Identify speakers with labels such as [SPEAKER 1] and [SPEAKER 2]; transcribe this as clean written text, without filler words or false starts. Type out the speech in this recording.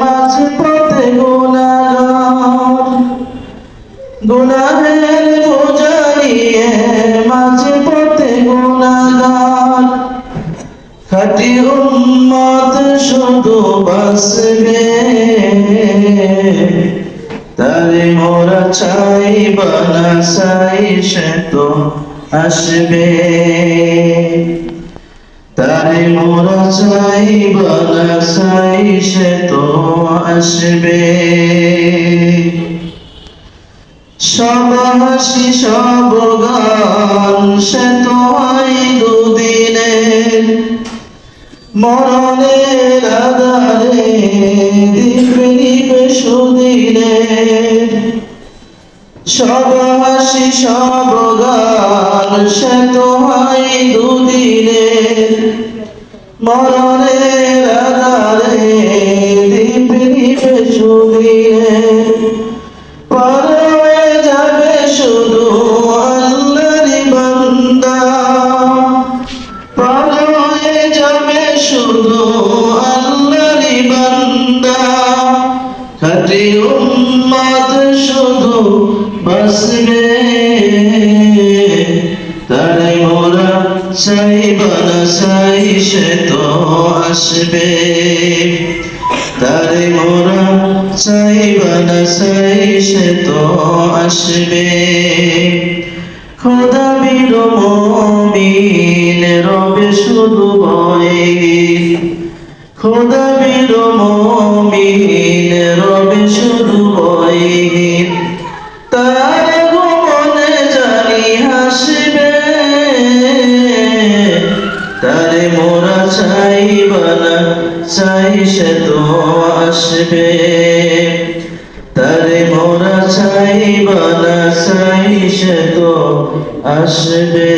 [SPEAKER 1] মাঝে পথে গুনাহের বোঝা নিয়ে মাঝে পথে গুনাহগার খাঁটি উম্মত শুধু বাঁচবে তারে মোরা চাই বানা চাই সে তো আসবে তারে মোরা চাই বানা চাই সে তো আসবে সব হাসি সব গান সে তো হয় দুদিনের মরণের আধারে দিবে নিবে সুদিনের সব হাসি সব গান সে তো হয় দুদিনের মরণের আধারে দিবে নিবে সুদিনের শুধু আল্লাহর বান্দা পার হয়ে যাবে শুধু আল্লাহর বান্দা খাঁটি উম্মত শুধু বাঁচবে তারে মোরা চাই বানা চাই সে তো আসবে তারে মোরা চাই বানা চাই সে তো আসবে খোদা বীর মুমিন রবে শুধু ভয়ে খোদা বীর মুমিন রবে শুধু ভয়ে তার মনে জানি হাসবে তারে মোরা চাই বানা চাই সে তো আসবে তারে মোরা চাই বানা চাই সে তো আসবে।